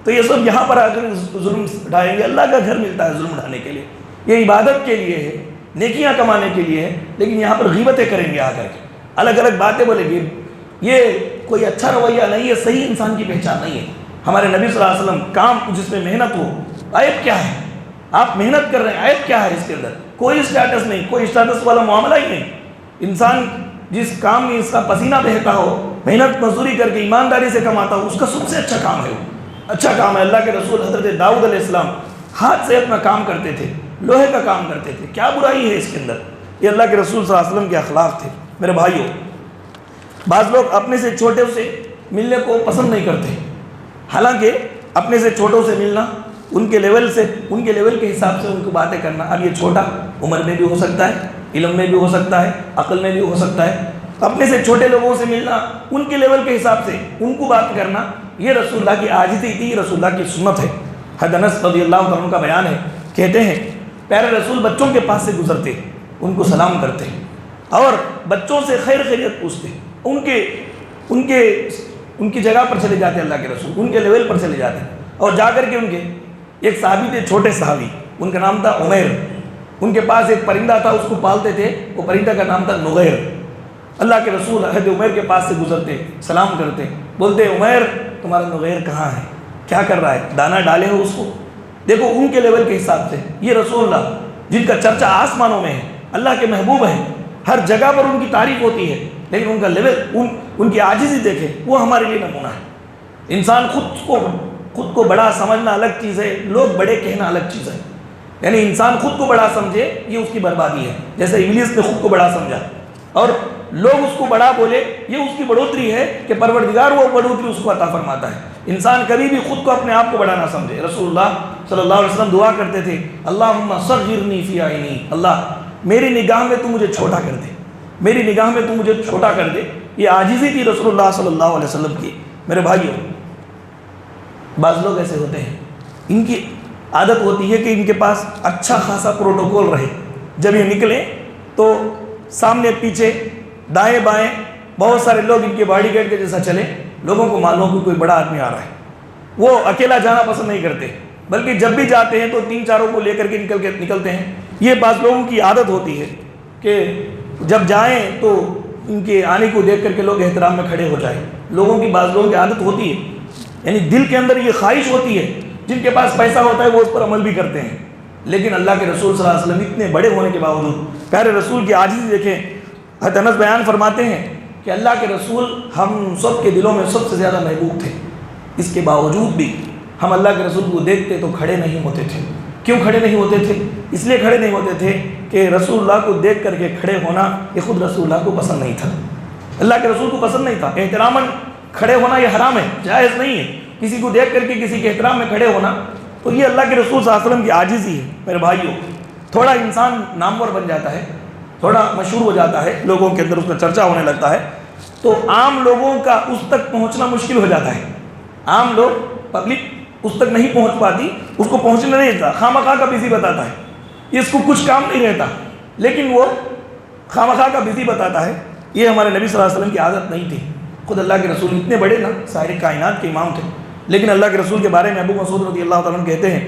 Speaker 1: تو یہ سب یہاں پر آ کر ظلم اٹھائیں گے۔ اللہ کا گھر ملتا ہے ظلم اٹھانے کے لیے، یہ عبادت کے لیے ہے، نیکیاں کمانے کے لیے ہے، لیکن یہاں پر غیبتیں کریں گے، آ کر کے الگ الگ باتیں بولیں گے، یہ کوئی اچھا رویہ نہیں ہے، صحیح انسان کی پہچان نہیں ہے۔ ہمارے نبی صلی اللہ علیہ وسلم کام جس میں محنت ہو، عیب کیا ہے؟ آپ محنت کر رہے ہیں، عیب کیا ہے اس کے اندر؟ کوئی اسٹیٹس نہیں، کوئی اسٹیٹس والا معاملہ ہی نہیں۔ انسان جس کام میں اس کا پسینہ بہتا ہو، محنت مزدوری کر کے ایمانداری سے کماتا ہو، اس کا سب سے اچھا کام ہے، اچھا کام ہے۔ اللہ کے رسول حضرت داؤد علیہ السلام ہاتھ سے اپنا کام کرتے تھے، لوہے کا کام کرتے تھے، کیا برائی ہے اس کے اندر؟ یہ اللہ کے رسول صلی اللہ علیہ وسلم کے اخلاق تھے میرے بھائیوں۔ بعض لوگ اپنے سے چھوٹے سے ملنے کو پسند نہیں کرتے، حالانکہ اپنے سے چھوٹوں سے ملنا، ان کے لیول کے حساب سے ان کو باتیں کرنا، اب یہ چھوٹا عمر میں بھی ہو سکتا ہے، علم میں بھی ہو سکتا ہے، عقل میں بھی ہو سکتا ہے، اپنے سے چھوٹے لوگوں سے ملنا، ان کے لیول کے حساب سے ان کو بات کرنا، یہ رسول اللہ کی عاجزی تھی، یہ رسول اللہ کی سنت ہے۔ حضرت انس رضی اللہ عنہ کا بیان ہے، کہتے ہیں پیارے رسول بچوں کے پاس سے گزرتے، ان کو سلام کرتے اور بچوں سے خیر خیریت پوچھتے، ان کی جگہ پر چلے جاتے، اللہ کے رسول ان کے لیول پر چلے جاتے، اور جا کر کے ان کے ایک صحابی تھے، چھوٹے صحابی، ان کا نام تھا عمیر، ان کے پاس ایک پرندہ تھا، اس کو پالتے تھے، وہ پرندہ کا نام تھا نغیر۔ اللہ کے رسول حضرت عمیر کے پاس سے گزرتے، سلام کرتے، بولتے عمیر تمہارا نغیر کہاں ہے، کیا کر رہا ہے، دانا ڈالے ہو اس کو؟ دیکھو ان کے لیول کے حساب سے یہ رسول اللہ جن کا چرچا آسمانوں میں ہے، اللہ کے محبوب ہیں، ہر جگہ پر ان کی تعریف ہوتی ہے، لیکن ان کا لیول، ان کی عاجزی دیکھیں، وہ ہمارے لیے نمونہ ہے۔ انسان خود کو بڑا سمجھنا الگ چیز ہے، لوگ بڑے کہنا الگ چیز ہے۔ یعنی انسان خود کو بڑا سمجھے، یہ اس کی بربادی ہے۔ جیسے ابلیس نے خود کو بڑا سمجھا اور لوگ اس کو بڑا بولے، یہ اس کی بڑھوتری ہے کہ پروردگار وہ بڑھوتری اس کو عطا فرماتا ہے۔ انسان کبھی بھی خود کو اپنے آپ کو بڑا نہ سمجھے۔ رسول اللہ صلی اللہ علیہ وسلم دعا کرتے تھے، اللہم صغرنی فی عینی، اللہ میری نگاہ میں تو مجھے چھوٹا کر دے، میری نگاہ میں تو مجھے چھوٹا کر دے۔ یہ عاجزی تھی رسول اللہ صلی اللہ علیہ وسلم کی۔ میرے بھائیوں، بعض لوگ ایسے ہوتے ہیں، ان کی عادت ہوتی ہے کہ ان کے پاس اچھا خاصا پروٹوکول رہے، جب یہ نکلیں تو سامنے پیچھے دائیں بائیں بہت سارے لوگ ان کے باڈی گارڈ کے جیسا چلے، لوگوں کو معلوم کہ کوئی بڑا آدمی آ رہا ہے۔ وہ اکیلا جانا پسند نہیں کرتے، بلکہ جب بھی جاتے ہیں تو 3-4 کو لے کر کے نکلتے ہیں۔ یہ بعض لوگوں کی عادت ہوتی ہے کہ جب جائیں تو ان کے آنے کو دیکھ کر کے لوگ احترام میں کھڑے ہو جائیں۔ لوگوں کی بعض لوگوں کی عادت ہوتی ہے، یعنی دل کے اندر یہ خواہش ہوتی ہے، جن کے پاس پیسہ ہوتا ہے وہ اس پر عمل بھی کرتے ہیں، لیکن اللہ کے رسول صلی اللہ علیہ وسلم اتنے بڑے ہونے کے باوجود، پیارے رسول کی عاجزی دیکھیں۔ حضرت انس بیان فرماتے ہیں کہ اللہ کے رسول ہم سب کے دلوں میں سب سے زیادہ محبوب تھے، اس کے باوجود بھی ہم اللہ کے رسول کو دیکھتے تو کھڑے نہیں ہوتے تھے۔ کیوں کھڑے نہیں ہوتے تھے؟ اس لیے کھڑے نہیں ہوتے تھے کہ رسول اللہ کو دیکھ کر کے کھڑے ہونا یہ خود رسول اللہ کو پسند نہیں تھا، اللہ کے رسول کو پسند نہیں تھا۔ احتراماً کھڑے ہونا یہ حرام ہے، جائز نہیں ہے، کسی کو دیکھ کر کے کسی کے احترام میں کھڑے ہونا، تو یہ اللہ کے رسول صلی اللہ علیہ وسلم کی عاجزی ہے۔ میرے بھائیوں، تھوڑا انسان نامور بن جاتا ہے، تھوڑا مشہور ہو جاتا ہے، لوگوں کے اندر اس کا چرچا ہونے لگتا ہے، تو عام لوگوں کا اس تک پہنچنا مشکل ہو جاتا ہے۔ عام لوگ، پبلک اس تک نہیں پہنچ پاتی، اس کو پہنچنے نہیں دیتا، خواہ کا بزی بتاتا ہے، اس کو کچھ کام نہیں رہتا، لیکن وہ خواہ کا بزی بتاتا ہے۔ یہ ہمارے نبی صلی اللہ علیہ وسلم کی عادت نہیں تھی۔ خود اللہ کے رسول اتنے بڑے نا، سارے کائنات کے امام تھے، لیکن اللہ کے رسول کے بارے میں ابو مسعود رضی اللہ تعالیٰ عنہ کہتے ہیں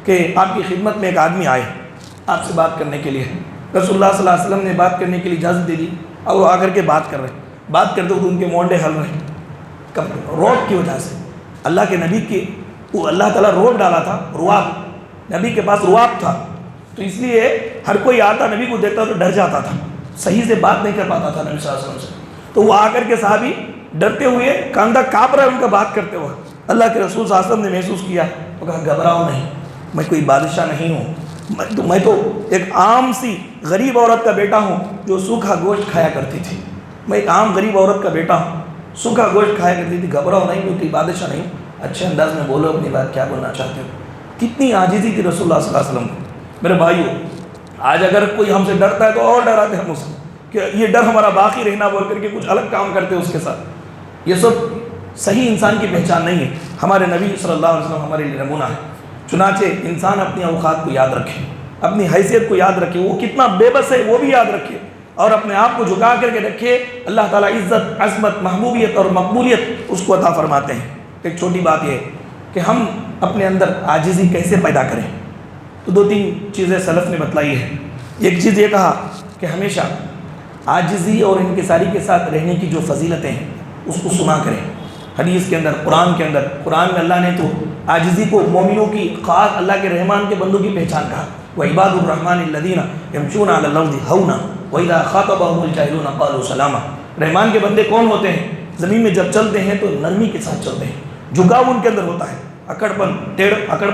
Speaker 1: کہ آپ کی خدمت میں ایک آدمی آئے آپ سے بات کرنے کے لیے، رسول اللہ صلی اللہ علیہ وسلم نے بات کرنے کے لیے اجازت دے دی، اور وہ آ کر کے بات کر رہے ہیں، بات کرتے ہوئے ان کے مونڈے ہل رہے ہیں روب کی وجہ سے۔ اللہ کے نبی کے وہ اللہ تعالیٰ روب ڈالا تھا، رواب، نبی کے پاس رواب تھا، تو اس لیے ہر کوئی آتا نبی کو دیکھتا تو ڈر جاتا تھا، صحیح سے بات نہیں کر پاتا تھا نبی صلی اللہ علیہ وسلم سے۔ تو وہ آ کر کے صحابی ڈرتے ہوئے، کاندھا کانپ رہا ہے ان کا بات کرتے ہوئے، اللہ کے رسول صلی اللہ علیہ وسلم نے محسوس کیا، وہ کہا گھبراؤ نہیں، میں کوئی بادشاہ نہیں ہوں، میں تو ایک عام سی غریب عورت کا بیٹا ہوں جو سوکھا گوشت کھایا کرتی تھی، میں ایک عام غریب عورت کا بیٹا ہوں، سوکھا گوشت کھایا کرتی تھی، گھبراؤ نہیں، میں کوئی بادشاہ نہیں ہوں، اچھے انداز میں بولو اپنی بات، کیا بولنا چاہتے ہو۔ کتنی عاجزی تھی رسول اللہ صلی اللہ علیہ وسلم کو۔ میرے بھائیو، آج اگر کوئی ہم سے ڈرتا ہے تو اور ڈراتے ہم اسے کہ یہ ڈر ہمارا باقی رہنا بول کر کے کچھ الگ کام کرتے اس کے ساتھ۔ یہ سب صحیح انسان کی پہچان نہیں ہے۔ ہمارے نبی صلی اللہ علیہ وسلم ہمارے لیے نمونہ ہے۔ چنانچہ انسان اپنی اوقات کو یاد رکھے، اپنی حیثیت کو یاد رکھے، وہ کتنا بے بس ہے وہ بھی یاد رکھے، اور اپنے آپ کو جھکا کر کے رکھے۔ اللہ تعالیٰ عزت، عظمت، محبوبیت اور مقبولیت اس کو عطا فرماتے ہیں۔ ایک چھوٹی بات یہ ہے کہ ہم اپنے اندر عاجزی کیسے پیدا کریں، تو 2-3 چیزیں سلف نے بتلائی ہے۔ ایک چیز یہ کہا کہ ہمیشہ عاجزی اور انکساری کے ساتھ رہنے کی جو فضیلتیں ہیں اس کو سنا کریں۔ حدیث کے اندر، قرآن میں اللہ نے تو عاجزی کو مومنوں کی، خاص اللہ کے رحمان کے بندوں کی پہچان کہا، وَعِبَادُ الرَّحْمَنِ الَّذِينَ يَمْشُونَ عَلَى الْأَرْضِ هَوْنًا وَإِذَا خَاطَبَهُمُ الْجَاهِلُونَ قَالُوا سَلَامًا۔ رحمان کے بندے کون ہوتے ہیں؟ زمین میں جب چلتے ہیں تو نرمی کے ساتھ چلتے ہیں، جھکاؤ ان کے اندر ہوتا ہے، اکڑپن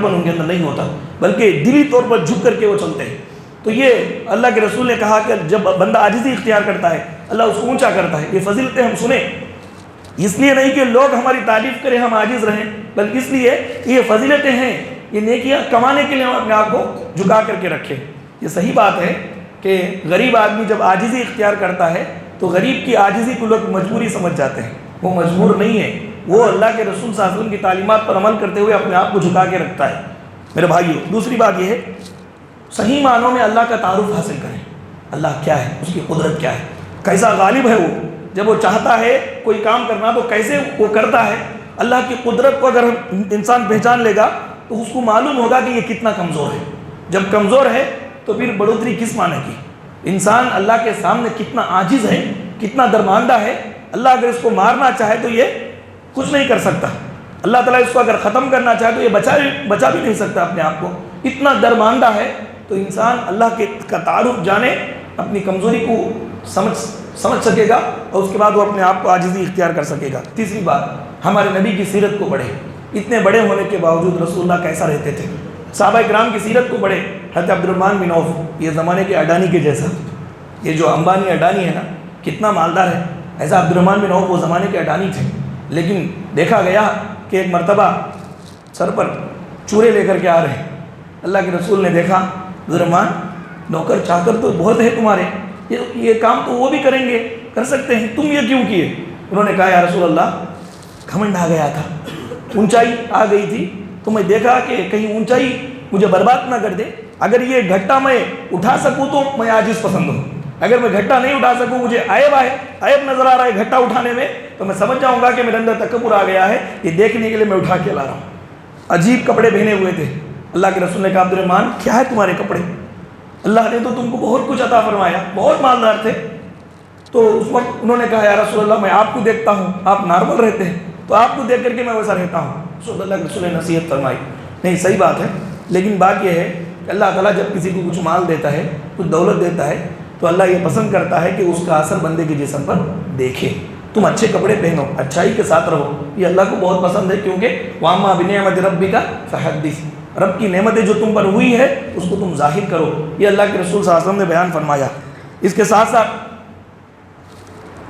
Speaker 1: ان کے اندر نہیں ہوتا، بلکہ دلی طور پر جھک کر کے وہ چلتے ہیں۔ تو یہ اللہ کے رسول نے کہا کہ جب بندہ عاجزی اختیار کرتا ہے اللہ اس کو اونچا کرتا ہے۔ یہ فضیلتیں ہم سنیں، اس لیے نہیں کہ لوگ ہماری تعریف کریں ہم عاجز رہیں، بلکہ اس لیے یہ فضیلتیں ہیں، یہ نیکیاں کمانے کے لیے ہم اپنے آپ کو جھکا کر کے رکھیں۔ یہ صحیح بات ہے کہ غریب آدمی جب عاجزی اختیار کرتا ہے تو غریب کی عاجزی کو لوگ مجبوری سمجھ جاتے ہیں، وہ مجبور نہیں ہے، وہ اللہ کے رسول صلی اللہ علیہ وسلم کی تعلیمات پر عمل کرتے ہوئے اپنے آپ کو جھکا کے رکھتا ہے۔ میرے بھائیو، دوسری بات یہ ہے، صحیح معنوں میں اللہ کا تعارف حاصل کریں۔ اللہ کیا ہے، اس کی قدرت کیا ہے، کیسا غالب ہے وہ، جب وہ چاہتا ہے کوئی کام کرنا تو کیسے وہ کرتا ہے۔ اللہ کی قدرت کو اگر انسان پہچان لے گا تو اس کو معلوم ہوگا کہ یہ کتنا کمزور ہے۔ جب کمزور ہے تو پھر بڑھوتری کس معنی کی؟ انسان اللہ کے سامنے کتنا عاجز ہے، کتنا درماندہ ہے. اللہ اگر اس کو مارنا چاہے تو یہ کچھ نہیں کر سکتا. اللہ تعالیٰ اس کو اگر ختم کرنا چاہے تو یہ بچا بھی نہیں سکتا اپنے آپ کو. اتنا درماندہ ہے. تو انسان اللہ کا تعارف جانے، اپنی کمزوری کو سمجھ سکے گا، اور اس کے بعد وہ اپنے آپ کو عاجزی اختیار کر سکے گا. تیسری بات، ہمارے نبی کی سیرت کو پڑھے. اتنے بڑے ہونے کے باوجود رسول اللہ کیسا رہتے تھے. صحابہ کرام کی سیرت کو پڑھے. حضرت عبد الرحمن بن عوف، یہ زمانے کے اڈانی کے جیسا، یہ جو امبانی اڈانی ہے نا، کتنا مالدار ہے، ایسا عبد الرحمن بن عوف وہ زمانے کے اڈانی تھے. لیکن دیکھا گیا کہ ایک مرتبہ سر پر چورے لے کر کے آ رہے ہیں. اللہ کے رسول نے دیکھا، عبد الرحمن نوکر چاکر تو بہت ہے تمہارے، یہ کام تو وہ بھی کریں گے، کر سکتے ہیں، تم یہ کیوں کیے؟ انہوں نے کہا یا رسول اللہ، گھمنڈ آ گیا تھا، اونچائی آ گئی تھی، تو میں دیکھا کہ کہیں اونچائی مجھے برباد نہ کر دے. اگر یہ گھٹا میں اٹھا سکوں تو میں عاجز پسند ہوں. اگر میں گھٹا نہیں اٹھا سکوں، مجھے عیب نظر آ رہا ہے گھٹا اٹھانے میں، تو میں سمجھ جاؤں گا کہ میرے اندر تکبر آ گیا ہے، یہ دیکھنے کے لیے میں اٹھا کے لا رہا ہوں. عجیب کپڑے پہنے ہوئے تھے. اللہ کے رسول نے کہا عبد الرحمن کیا ہے تمہارے کپڑے؟ اللہ نے تو تم کو بہت کچھ عطا فرمایا، بہت مالدار تھے. تو اس وقت انہوں نے کہا یا رسول اللہ، میں آپ کو دیکھتا ہوں آپ نارمل رہتے ہیں، تو آپ کو دیکھ کر کے میں ویسا رہتا ہوں. اللہ کے رسول نے نصیحت فرمائی. نہیں، صحیح بات ہے، لیکن بات یہ ہے کہ اللہ تعالیٰ جب کسی کو کچھ مال دیتا ہے، کچھ دولت دیتا ہے، تو اللہ یہ پسند کرتا ہے کہ اس کا اثر بندے کے جسم پر دیکھے. تم اچھے کپڑے پہنو، اچھائی کے ساتھ رہو، یہ اللہ کو بہت پسند ہے. کیونکہ وَأَمَّا بِنِعْمَةِ رَبِّكَ فَحَدِّثْ، رب کی نعمتیں جو تم پر ہوئی ہے اس کو تم ظاہر کرو. یہ اللہ کے رسول صلی اللہ علیہ وسلم نے بیان فرمایا. اس کے ساتھ ساتھ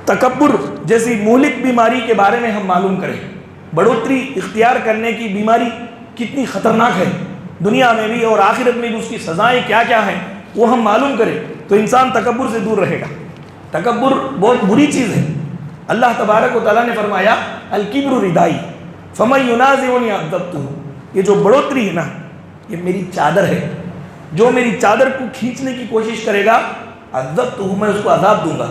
Speaker 1: تکبر جیسی مہلک بیماری کے بارے میں ہم معلوم کریں. بڑھوتری اختیار کرنے کی بیماری کتنی خطرناک ہے، دنیا میں بھی اور آخرت میں بھی اس کی سزائیں کیا کیا ہیں وہ ہم معلوم کریں تو انسان تکبر سے دور رہے گا. تکبر بہت بری چیز ہے. اللہ تبارک و تعالیٰ نے فرمایا الکبر ردائی فمن ینازعنی عذبتہ، یہ جو بڑھوتری ہے نا یہ میری چادر ہے، جو میری چادر کو کھینچنے کی کوشش کرے گا عذبتہ، میں اس کو عذاب دوں گا.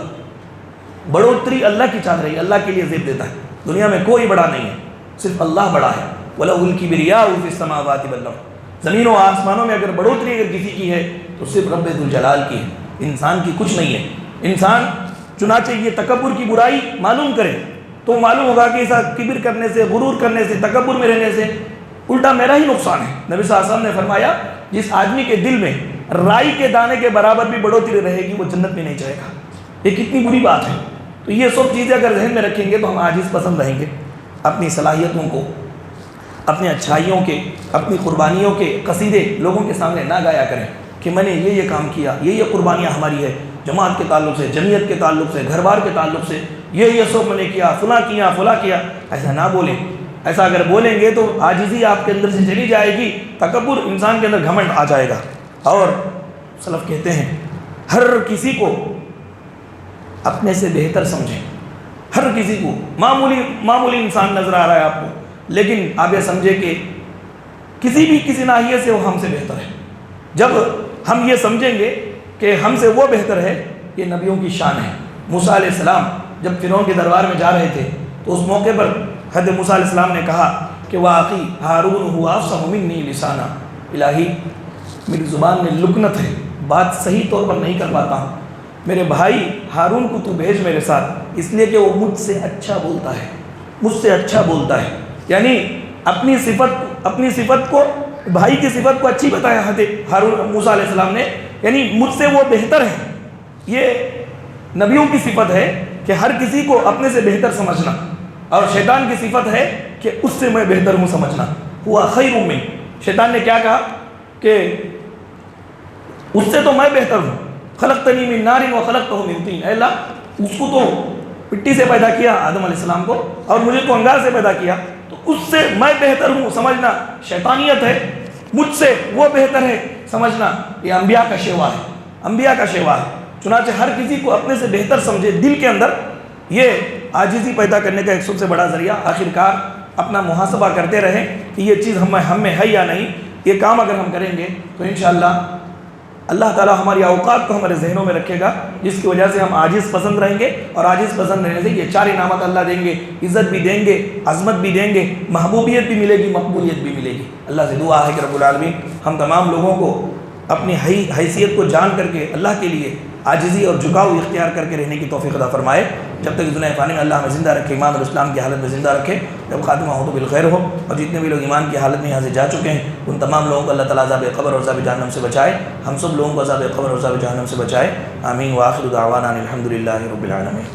Speaker 1: بڑھوتری اللہ کی چادر ہے، اللہ کے لیے زیب دیتا ہے. دنیا میں کوئی بڑا نہیں ہے، صرف اللہ بڑا ہے. وَلَهُ الْكِبْرِيَاءُ فِي السَّمَاوَاتِ وَالْأَرْضِ، زمین و آسمانوں میں اگر بڑھوتری اگر کسی کی ہے تو صرف رب ذوالجلال کی ہے، انسان کی کچھ نہیں ہے. انسان چنانچہ یہ تکبر کی برائی معلوم کرے تو معلوم ہوگا کہ ایسا کبر کرنے سے، غرور کرنے سے، تکبر میں رہنے سے الٹا میرا ہی نقصان ہے. نبی صلی اللہ علیہ وسلم نے فرمایا جس آدمی کے دل میں رائی کے دانے کے برابر بھی بڑھوتری رہے گی وہ جنت میں نہیں جائے گا. یہ کتنی بری بات ہے. تو یہ سب چیزیں اگر ذہن میں رکھیں گے تو ہم عاجز پسند رہیں گے. اپنی صلاحیتوں کو، اپنی اچھائیوں کے، اپنی قربانیوں کے قصیدے لوگوں کے سامنے نہ گایا کریں کہ میں نے یہ کام کیا، یہ قربانیاں ہماری ہے، جماعت کے تعلق سے، جمعیت کے تعلق سے، گھر بار کے تعلق سے، یہ سب میں نے کیا، فلاں کیا. ایسا نہ بولیں. ایسا اگر بولیں گے تو عاجزی آپ کے اندر سے چلی جائے گی، تکبر، انسان کے اندر گھمنڈ آ جائے گا. اور سلف کہتے ہیں ہر کسی کو اپنے سے بہتر سمجھیں. ہر کسی کو معمولی انسان نظر آ رہا ہے آپ کو، لیکن آپ یہ سمجھیں کہ کسی ناحیے سے وہ ہم سے بہتر ہے. جب ہم یہ سمجھیں گے کہ ہم سے وہ بہتر ہے، یہ نبیوں کی شان ہے. موسیٰ علیہ السلام جب فرعون کے دربار میں جا رہے تھے تو اس موقع پر حضرت موسیٰ علیہ السلام نے کہا کہ واقعی ہارون ہوا افصح منی لسانا، الہی میری زبان میں لکنت ہے، بات صحیح طور پر نہیں کر پاتا ہوں. میرے بھائی ہارون کو تو بھیج میرے ساتھ، اس لیے کہ وہ مجھ سے اچھا بولتا ہے. یعنی اپنی صفت کو، بھائی کی صفت کو اچھی بتایا حضرت ہارون موسیٰ علیہ السلام نے، یعنی مجھ سے وہ بہتر ہے. یہ نبیوں کی صفت ہے کہ ہر کسی کو اپنے سے بہتر سمجھنا، اور شیطان کی صفت ہے کہ اس سے میں بہتر ہوں سمجھنا. ہوا خیر من، شیطان نے کیا کہا کہ اس سے تو میں بہتر ہوں. خلقتنی من نار وخلقتہ من طین، اے اللہ اس کو تو مٹی سے پیدا کیا آدم علیہ السلام کو، اور مجھے تو انگار سے پیدا کیا، تو اس سے میں بہتر ہوں سمجھنا شیطانیت ہے. مجھ سے وہ بہتر ہے سمجھنا یہ انبیاء کا شیوا ہے. چنانچہ ہر کسی کو اپنے سے بہتر سمجھے. دل کے اندر یہ عاجزی پیدا کرنے کا ایک سب سے بڑا ذریعہ. آخرکار اپنا محاسبہ کرتے رہیں کہ یہ چیز ہم میں ہے یا نہیں. یہ کام اگر ہم کریں گے تو انشاءاللہ اللہ تعالیٰ ہماری اوقات کو ہمارے ذہنوں میں رکھے گا، جس کی وجہ سے ہم عاجز پسند رہیں گے. اور عاجز پسند رہنے سے یہ 4 انعامات اللہ دیں گے، عزت بھی دیں گے، عظمت بھی دیں گے، محبوبیت بھی ملے گی، مقبولیت بھی ملے گی. اللہ سے دعا ہے کہ رب العالمین ہم تمام لوگوں کو اپنی حیثیت کو جان کر کے اللہ کے لیے عاجزی اور جھکاؤ اختیار کر کے رہنے کی توفیق عطا فرمائے. جب تک دنیا فانی میں اللہ ہمیں زندہ رکھے، ایمان اور اسلام کی حالت میں زندہ رکھے، جب خاتمہ ہو تو بالخیر ہو. اور جتنے بھی لوگ ایمان کی حالت میں یہاں سے جا چکے ہیں ان تمام لوگوں کو اللہ تعالیٰ عذاب قبر اور عذاب جہنم سے بچائے. ہم سب لوگوں کو عذاب قبر اور عذاب جہنم سے بچائے. آمین. وآخر دعوانا ان الحمدللہ رب العالمین.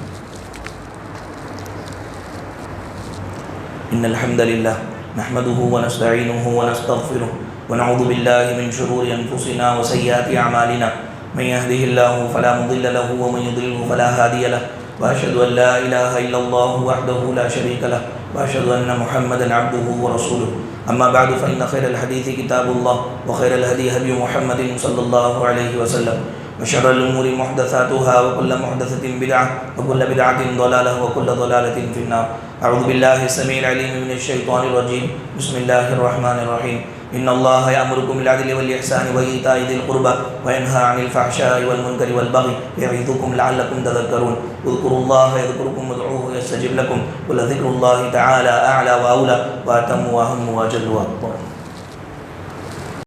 Speaker 1: ان الحمد للہ نحمده ونستعینه ونستغفره ونعوذ باللہ من شرور انفسنا وسیئات اعمالنا من يهده الله فلا مضل له ومن يضلله فلا هادي له واشهد ان لا اله الا الله وحده لا شريك له واشهد ان محمدا عبده ورسوله. اما بعد فان خير الحديث كتاب الله وخير الهدي هدي محمد صلى الله عليه وسلم وشر الامور محدثاتها وكل محدثة بدعة وكل بدعة ضلالة وكل ضلالة في النار. اعوذ بالله السميع العليم من الشيطان الرجيم. بسم الله الرحمن الرحيم. ان الله يأمركم بالعدل والإحسان وإيتاء ذي القربى وينهى عن الفحشاء والمنكر والبغي يعظكم لعلكم تذكرون. اذكروا الله يذكركم وادعوه يستجب لكم ولذكر الله تعالى أعلى وأولى وأتم وأهم وأجل وأكبر.